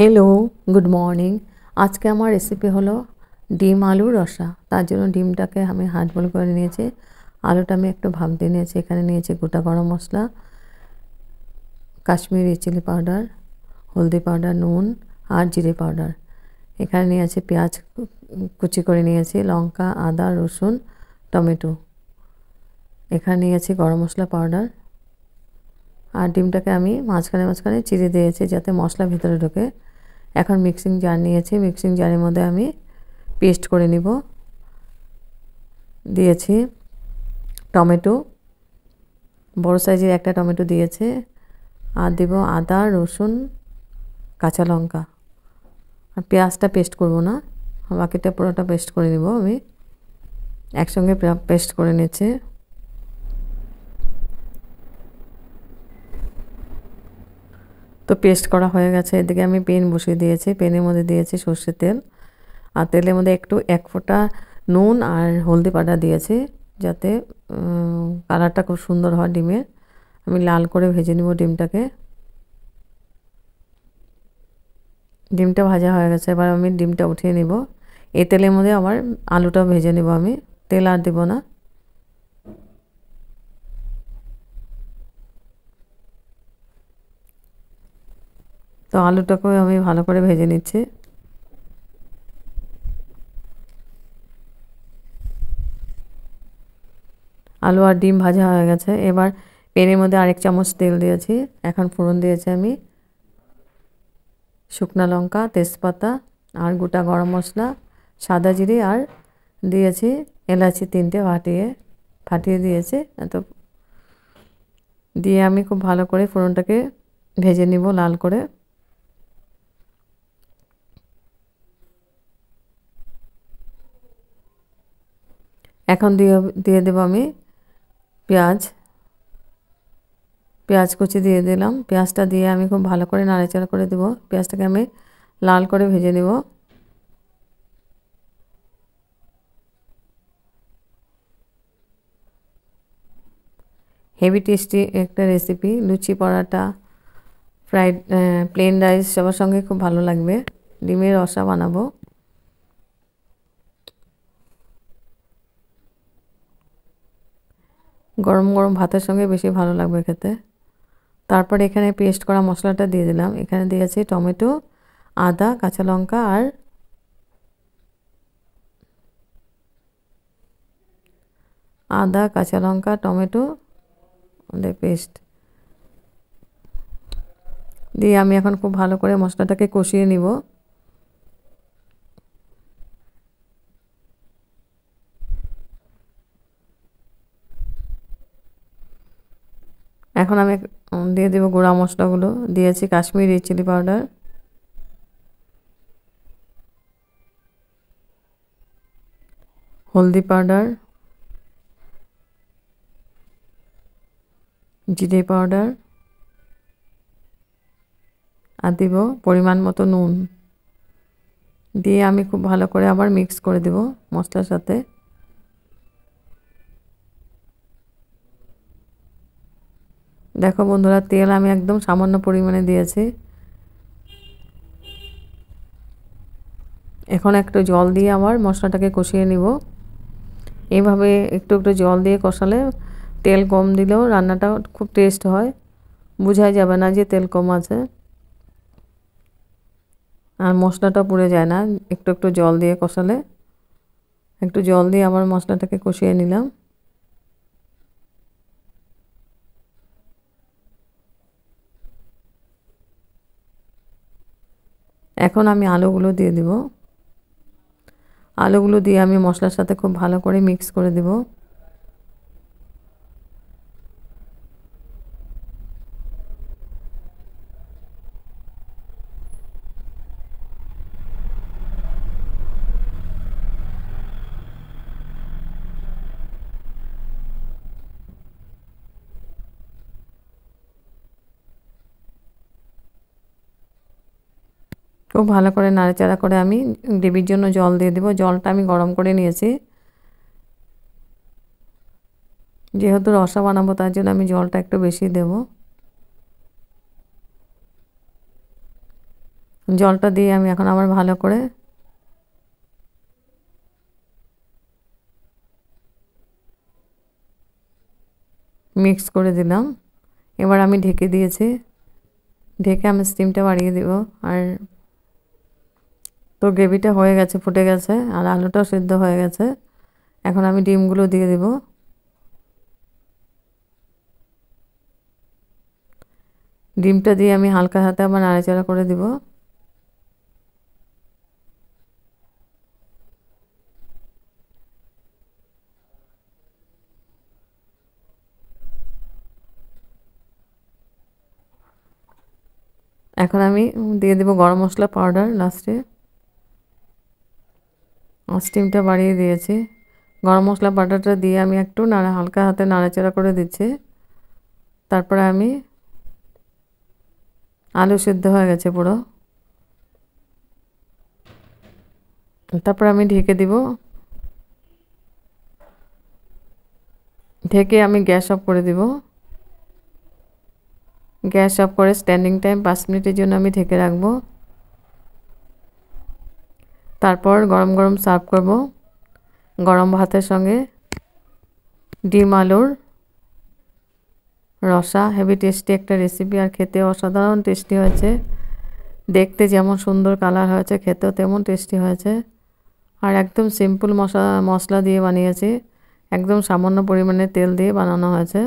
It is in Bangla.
Hello good morning. आज के हमार रेसिपि हलो ডিম আলুর রসা। তার জন্য ডিমটাকে আমি হাফ বয়েল করে নিয়েছি, আলুটা আমি একটু ভাপ দিয়ে নিয়েছি। এখানে নিয়েছি গোটা গরম মশলা, কাশ্মীরি চিলি পাউডার, হলদি পাউডার, নুন আর জিরে পাউডার। এখানে নিয়েছি পেঁয়াজ কুচি করে নিয়েছি, লঙ্কা, আদা, রসুন, টমেটো। এখানে নিয়েছি গরম মশলা পাউডার। আর ডিমটাকে আমি মাঝখানে মাঝখানে চিড়ে দিয়েছি যাতে মশলা ভিতরে ঢোকে। এখন মিক্সিং জার নিয়েছি, মিক্সিং জারের মধ্যে আমি পেস্ট করে নিব। দিয়েছি টমেটো, বড় সাইজের একটা টমেটো দিয়েছি। আর দেব আদা, রসুন, কাঁচা লঙ্কা। আর পেঁয়াজটা পেস্ট করব না, বাকিটা পুরোটা পেস্ট করে নিব। আমি একসঙ্গে পেস্ট করে নিয়েছি। তো পেস্ট করা হয়ে গেছে। এদিকে আমি পেন বসিয়ে দিয়েছি, পেনের মধ্যে দিয়েছি সর্ষের তেল। আর তেলের মধ্যে একটু এক ফোঁটা নুন আর হলদি পাউডার দিয়েছি যাতে কালারটা খুব সুন্দর হয় ডিমের। আমি লাল করে ভেজে নিব ডিমটাকে। ডিমটা ভাজা হয়ে গেছে, এবার আমি ডিমটা উঠিয়ে নিব। এই তেলের মধ্যে আবার আলুটাও ভেজে নিব। আমি তেল আর দেব না। তো আলুটাকেও আমি ভালো করে ভেজে নিচ্ছি। আলু আর ডিম ভাজা হয়ে গেছে। এবার প্যানের মধ্যে আরেক চামচ তেল দিয়েছি। এখন ফোড়ন দিয়েছি আমি শুকনো লঙ্কা, তেজপাতা আর গোটা গরম মশলা, সাদা জিরে আর দিয়েছি এলাচি 3টে ফাটিয়ে দিয়েছি। এত দিয়ে আমি খুব ভালো করে ফোড়নটাকে ভেজে নিব লাল করে। এখন দিয়ে দেব আমি পেঁয়াজ কুচি দিয়ে দিলাম। পেঁয়াজটা দিয়ে আমি খুব ভালো করে নাড়াচাড়া করে দেব। পেঁয়াজটাকে আমি লাল করে ভেজে নেব। হেভি টেস্টি একটা রেসিপি, লুচি, পরাটা, ফ্রাইড, প্লেন রাইস সবার সঙ্গে খুব ভালো লাগবে। ডিমের রসা বানাবো। গরম গরম ভাতের সঙ্গে বেশি ভালো লাগবে খেতে। তারপরে এখানে পেস্ট করা মশলাটা দিয়ে দিলাম। এখানে দিয়েছি টমেটো, আদা, কাঁচা লঙ্কা আর টমেটো পেস্ট দিয়ে আমি এখন খুব ভালো করে মশলাটাকে কষিয়ে নিব। এখন আমি দিয়ে দেব গুঁড়া মশলাগুলো। দিয়েছি কাশ্মীরি চিলি পাউডার, হলদি পাউডার, জিরে পাউডার আর দেব পরিমাণ মতো নুন। দিয়ে আমি খুব ভালো করে আবার মিক্স করে দেব মশলার সাথে। দেখো বন্ধুরা, তেল আমি একদম সামান্য পরিমাণে দিয়েছি। এখন একটু জল দিয়ে আবার মশলাটাকে কষিয়ে নিব। এইভাবে একটু একটু জল দিয়ে কষালে, তেল কম দিলেও রান্নাটা খুব টেস্ট হয়, বোঝাই যাবে না যে তেল কম আছে। আর মশলাটা পুড়ে যায় না একটু একটু জল দিয়ে কষালে। একটু জল দিয়ে আবার মশলাটাকে কষিয়ে নিলাম। এখন আমি আলুগুলো দিয়ে দিব। আলুগুলো দিয়ে আমি মশলার সাথে খুব ভালো করে মিক্স করে দেব। খুব ভালো করে নাড়াচাড়া করে আমি গ্রেভির জন্য জল দিয়ে দেব। জলটা আমি গরম করে নিয়েছি, যেহেতু রসা বানাবো তার জন্য আমি জলটা একটু বেশি দেব। জলটা দিয়ে আমি এখন আবার ভালো করে মিক্স করে দিলাম। এবার আমি ঢেকে দিয়েছি, ঢেকে আমি স্টিমটা বাড়িয়ে দিব। আর তো গ্রেভিটা হয়ে গেছে, ফুটে গেছে, আর আলুটাও সিদ্ধ হয়ে গেছে। এখন আমি ডিমগুলো দিয়ে দিব। ডিমটা দিয়ে আমি হালকা হাতে আবার নাড়াচাড়া করে দিব। এখন আমি দিয়ে দেব গরম মশলা পাউডার লাস্টে। স্টিমটা বাড়িয়ে দিয়েছি, গরম মশলা পাউডারটা দিয়ে আমি একটু হালকা হাতে নাড়াচাড়া করে দিচ্ছি। তারপরে আমি আলু সিদ্ধ হয়ে গেছে পুরো, তারপর আমি ঢেকে দিব। ঢেকে আমি গ্যাস অফ করে দিব। গ্যাস অফ করে স্ট্যান্ডিং টাইম 5 মিনিটের জন্য আমি ঢেকে রাখবো। তারপর গরম গরম সার্ভ করব গরম ভাতের সঙ্গে। ডিম আলুর রসা হেভি টেস্টি একটা রেসিপি, আর খেতে অসাধারণ টেস্টি হয়েছে। দেখতে যেমন সুন্দর কালার হয়েছে, খেতেও তেমন টেস্টি হয়েছে। আর একদম সিম্পল মশলা দিয়ে বানিয়েছি, একদম সামান্য পরিমাণে তেল দিয়ে বানানো হয়েছে।